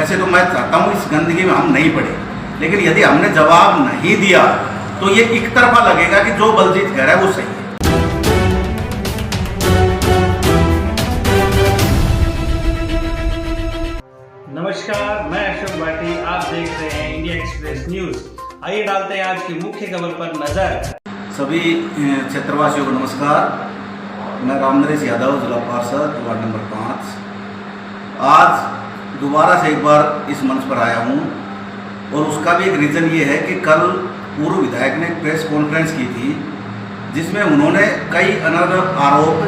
वैसे तो मैं चाहता हूँ इस गंदगी में हम नहीं पड़े, लेकिन यदि हमने जवाब नहीं दिया तो ये एक तरफा लगेगा कि जो बलजीत कह रहा है वो सही है। नमस्कार, मैं अशोक भाटी, आप देख रहे हैं इंडिया एक्सप्रेस न्यूज। आइए डालते हैं आज की मुख्य खबर पर नजर। सभी क्षेत्रवासियों को नमस्कार। मैं रामनरेश यादव, जिला पार्षद वार्ड नंबर 5। आज दोबारा से एक बार इस मंच पर आया हूँ और उसका भी एक रीज़न ये है कि कल पूर्व विधायक ने प्रेस कॉन्फ्रेंस की थी जिसमें उन्होंने कई अनर्गल आरोप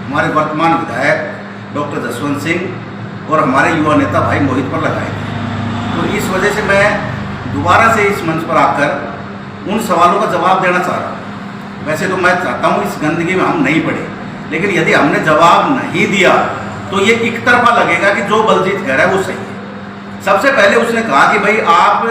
हमारे वर्तमान विधायक डॉक्टर जसवंत सिंह और हमारे युवा नेता भाई मोहित पर लगाए थे। तो इस वजह से मैं दोबारा से इस मंच पर आकर उन सवालों का जवाब देना चाह रहा हूँ। वैसे तो मैं चाहता हूँ इस गंदगी में हम नहीं पड़े, लेकिन यदि हमने जवाब नहीं दिया तो ये एक तरफा लगेगा कि जो बलजीत कह रहा है वो सही है। सबसे पहले उसने कहा कि भाई आप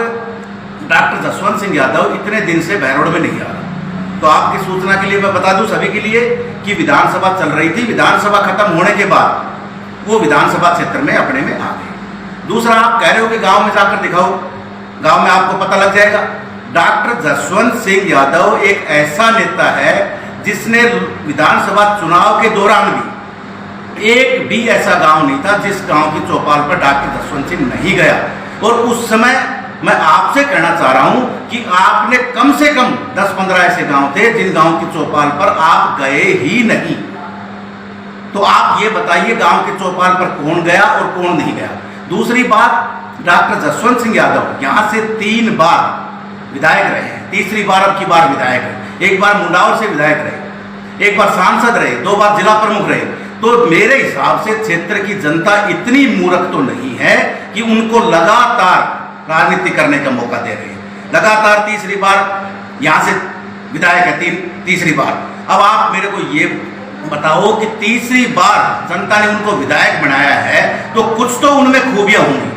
डॉक्टर जसवंत सिंह यादव इतने दिन से बहरोड में नहीं आ रहा। तो आपकी सूचना के लिए मैं बता दूं सभी के लिए कि विधानसभा चल रही थी। विधानसभा खत्म होने के बाद वो विधानसभा क्षेत्र में अपने में आ गए। दूसरा, आप कह रहे हो कि गांव में जाकर दिखाओ, गांव में आपको पता लग जाएगा। डॉक्टर जसवंत सिंह यादव एक ऐसा नेता है जिसने विधानसभा चुनाव के दौरान भी एक भी ऐसा गांव नहीं था जिस गांव की चौपाल पर डॉक्टर जसवंत सिंह नहीं गया। और उस समय मैं आपसे कहना चाह रहा हूं कि आपने कम से कम 10-15 ऐसे गांव थे जिन गांव की चौपाल पर आप गए ही नहीं। तो आप ये बताइए गांव के चौपाल पर कौन गया और कौन नहीं गया। दूसरी बात, डॉक्टर जसवंत सिंह यादव यहां से 3 बार विधायक रहे हैं, तीसरी बार अब की बार विधायक है। एक बार मुंडावर से विधायक रहे, एक बार सांसद रहे, 2 बार जिला प्रमुख रहे। तो मेरे हिसाब से क्षेत्र की जनता इतनी मूर्ख तो नहीं है कि उनको लगातार राजनीति करने का मौका दे रही है। लगातार तीसरी बार यहां से विधायक है, तीसरी बार। अब आप मेरे को ये बताओ कि तीसरी बार जनता ने उनको विधायक बनाया है तो कुछ तो उनमें खूबियां होंगी,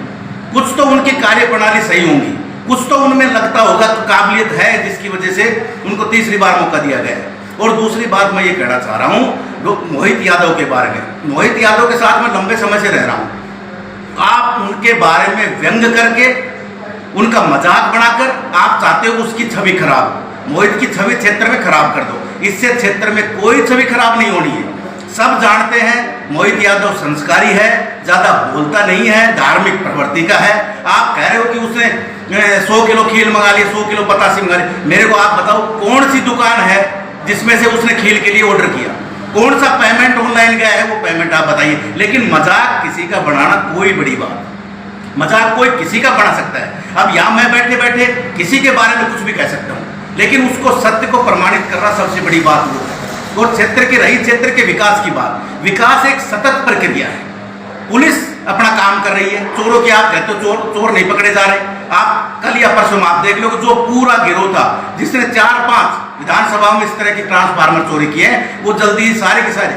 कुछ तो उनकी कार्यप्रणाली सही होंगी, कुछ तो उनमें लगता होगा तो काबिलियत है जिसकी वजह से उनको तीसरी बार मौका दिया गया है। और दूसरी बात मैं ये कहना चाह रहा हूँ मोहित यादव के बारे में। मोहित यादव के साथ मैं लंबे समय से रह रहा हूँ। आप उनके बारे में व्यंग करके, उनका मजाक बनाकर आप चाहते हो उसकी छवि खराब, मोहित की छवि क्षेत्र में खराब कर दो। इससे क्षेत्र में कोई छवि खराब नहीं होनी है। सब जानते हैं मोहित यादव संस्कारी है, ज्यादा बोलता नहीं है, धार्मिक प्रवृत्ति का है। आप कह रहे हो कि उसने 100 किलो खील मंगा लिया, 100 किलो पतासी मंगा लिया। मेरे को आप बताओ कौन सी दुकान है जिसमें से उसने खील के लिए ऑर्डर किया, कौन सा पेमेंट ऑनलाइन गया है, वो पेमेंट आप बताइए। लेकिन मजाक किसी का बनाना कोई बड़ी बात, मजाक कोई किसी का बना सकता है। अब यहां मैं बैठे बैठे किसी के बारे में कुछ भी कह सकता हूं, लेकिन उसको सत्य को प्रमाणित करना सबसे बड़ी बात वो है। और क्षेत्र के रही क्षेत्र के विकास की बात, विकास एक सतत प्रक्रिया है। पुलिस अपना काम कर रही है, चोरों की आप कहते हो चोर नहीं पकड़े जा रहे। आप कल या परसों में आप देख लो जो पूरा गिरोह था जिसने 4-5 विधानसभा में इस तरह की ट्रांसफार्मर चोरी किए हैं, वो जल्दी सारे के सारे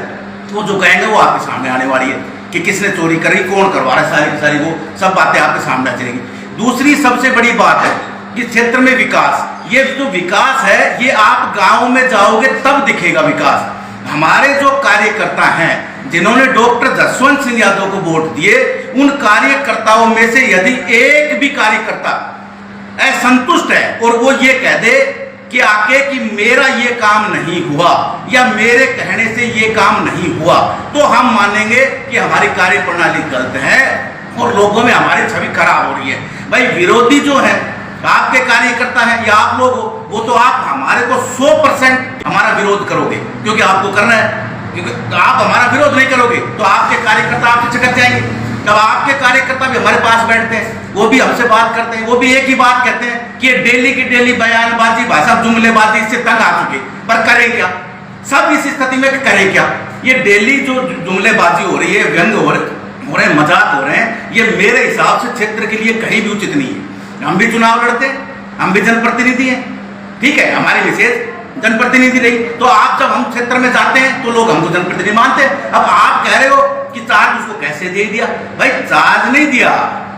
वो जो कहेंगे वो आपके सामने आने वाली है कि किसने चोरी करी, कौन करवा रहा है, सारी की सारी वो सब बातें आपके सामने आ जाएंगी। दूसरी सबसे बड़ी बात है कि क्षेत्र में विकास, ये जो विकास है ये आप गांव में जाओगे तब दिखेगा विकास। हमारे जो कार्यकर्ता हैं जिन्होंने डॉक्टर जसवंत सिंह यादव को वोट दिए, उन कार्यकर्ताओं में से यदि एक भी कार्यकर्ता असंतुष्ट है और वो ये कह दे कि आके कि मेरा ये काम नहीं हुआ या मेरे कहने से ये काम नहीं हुआ, तो हम मानेंगे कि हमारी कार्यप्रणाली गलत है और लोगों में हमारी छवि खराब हो रही है। भाई विरोधी जो है आपके कार्यकर्ता है या आप लोग हो, वो तो आप हमारे को 100% हमारा विरोध करोगे क्योंकि आपको करना है, क्योंकि आप हमारा विरोध नहीं करोगे तो आपके कार्यकर्ता आपसे चिपक जाएंगे। जब आपके कार्यकर्ता भी हमारे पास बैठते हैं, वो भी हमसे बात करते हैं, वो भी एक ही बात कहते हैं कि डेली की डेली बयानबाजी, भाई साहब जुमलेबाजी, इससे तंग आ चुके, पर करें क्या? सब इस स्थिति में करें क्या? ये डेली जो जुमलेबाजी हो रही है, व्यंग हो रहे हैं, मजाक हो रहे हैं, ये मेरे हिसाब से क्षेत्र के लिए कहीं भी उचित नहीं है। हम भी चुनाव लड़ते हैं, हम भी जनप्रतिनिधि हैं, ठीक है, हमारी विशेष जनप्रतिनिधि रही। तो आप जब हम क्षेत्र में जाते हैं तो लोग हमको जनप्रतिनिधि मानते हैं। अब आप कह रहे हो कि चार्ज उसको कैसे दे दिया? भाई चार्ज नहीं दिया,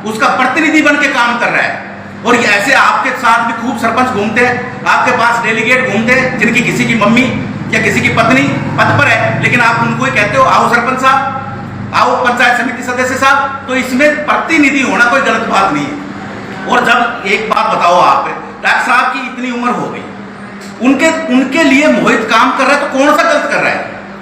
उसका प्रतिनिधि बन के काम कर रहा है। और ऐसे आपके साथ भी खूब सरपंच घूमते हैं, आपके पास डेलीगेट घूमते हैं जिनकी किसी की मम्मी या किसी की पत्नी पद पर है, लेकिन आप उनको ही कहते हो आओ सरपंच साहब, आओ पंचायत समिति सदस्य साहब, तो इसमें प्रतिनिधि होना कोई गलत बात नहीं है। और जब एक बात बताओ, आप डॉक्टर साहब की इतनी उम्र हो गई, उनके लिए मोहित काम कर रहा है, तो कौन सा गलत कर रहा है?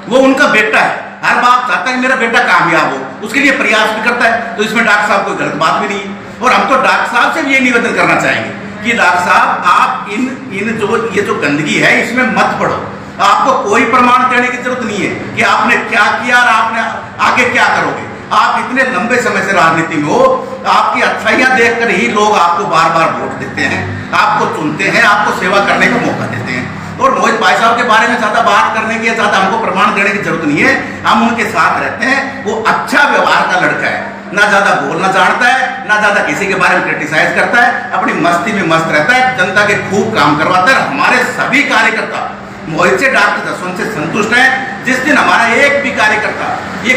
वो उनका बेटा है, हर बात चाहता है मेरा बेटा कामयाब हो, उसके लिए प्रयास भी करता है, तो इसमें डॉक्टर साहब कोई गलत बात भी नहीं है। और हम तो डॉक्टर साहब से भी ये निवेदन करना चाहेंगे कि डॉक्टर साहब आप इन जो गंदगी है इसमें मत पड़ो। आपको कोई प्रमाण देने की जरूरत नहीं है कि आपने क्या किया और आपने आगे क्या करोगे। आप इतने लंबे समय से राजनीति में हो, आपकी अच्छाइयां देखकर ही लोग आपको बार बार वोट देते हैं, आपको चुनते हैं, आपको सेवा करने का मौका देते हैं। और मोहित भाई साहब के बारे में ज्यादा बात करने की, ज्यादा हमको प्रमाण देने की जरूरत नहीं है। हम उनके साथ रहते हैं, वो अच्छा व्यवहार का लड़का है, ना ज्यादा बोलना जानता है, ना ज्यादा किसी के बारे में क्रिटिसाइज करता है, अपनी मस्ती में मस्त रहता है, जनता के खूब काम करवाता है। हमारे सभी कार्यकर्ता मोहित से, डॉक्टर जसवंत से संतुष्ट हैं। जिस दिन हमारा एक भी कार्यकर्ता ये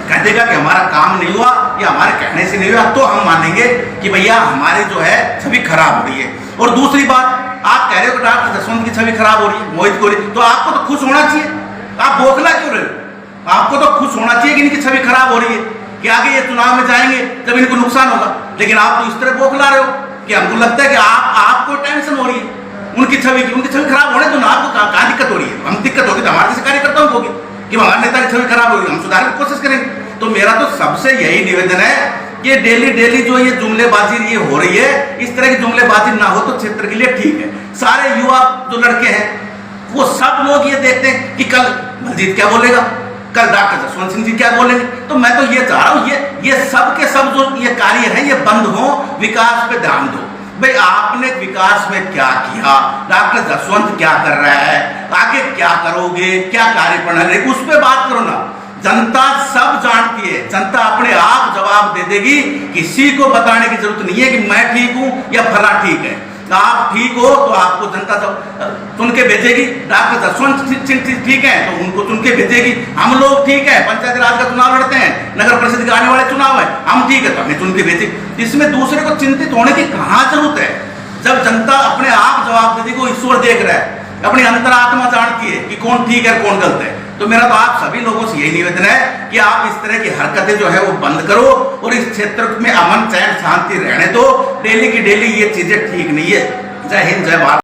कह देगा कि हमारा काम नहीं हुआ या हमारे कहने से नहीं हुआ, तो हम मानेंगे कि भैया हमारी जो है छवि खराब हो रही है। और दूसरी बात, आप कह रहे हो कि डॉक्टर जसवंत की छवि खराब हो रही है, मोहित को, तो आपको तो खुश होना चाहिए। आप बौखला क्यों रहे हो? आपको तो खुश होना चाहिए कि इनकी छवि खराब हो रही है, कि आगे ये चुनाव में जाएंगे जब इनको नुकसान होगा। लेकिन आप तो इस तरह बौखला रहे हो कि हमको लगता है कि आपको टेंशन हो रही है उनकी छवि खराब होने तो ना, आपको कहाँ दिक्कत हो रही है? हम दिक्कत होगी तो हमारे जैसे कार्यकर्ताओं को होगी कि हमारे नेता की छवि खराब होगी, हम सुधारने की कोशिश करेंगे। तो मेरा तो सबसे यही निवेदन है कि डेली जो ये जुमलेबाजी ये हो रही है, इस तरह की जुमलेबाजी ना हो तो क्षेत्र के लिए ठीक है। सारे युवा जो लड़के हैं वो सब लोग ये देखते हैं कि कल बलजीत क्या बोलेगा, कल डॉक्टर जसवंत सिंह जी क्या बोलेंगे। तो मैं तो ये चाह रहा हूँ ये सब के सब जो ये कार्य है ये बंद हो, विकास पे ध्यान दो। भाई आपने विकास में क्या किया, डॉक्टर जसवंत क्या कर रहा है, आगे क्या करोगे, क्या कार्य प्रणाली, उस पर बात करो ना। जनता सब जानती है, जनता अपने आप जवाब दे देगी, किसी को बताने की जरूरत नहीं है कि मैं ठीक हूं या फला ठीक है। आप ठीक हो तो आपको जनता चुन के भेजेगी। डॉक्टर जसवंत सिंह ठीक है तो उनको चुन के भेजेगी। हम लोग ठीक है, पंचायत राज का चुनाव लड़ते हैं, नगर परिषद के आने वाले चुनाव है, हम ठीक है तो हमें चुन के भेजेगी। इसमें दूसरे को चिंतित होने की कहाँ जरूरत है? जब जनता अपने आप जवाब दे देगी, वो ईश्वर देख रहा है, अपनी अंतरात्मा जानती है कि कौन ठीक है कौन गलत है। तो मेरा तो आप सभी लोगों से यही निवेदन है कि आप इस तरह की हरकतें जो है वो बंद करो और इस क्षेत्र में अमन चैन शांति रहने दो। डेली की डेली ये चीजें ठीक नहीं है। जय हिंद, जय भारत।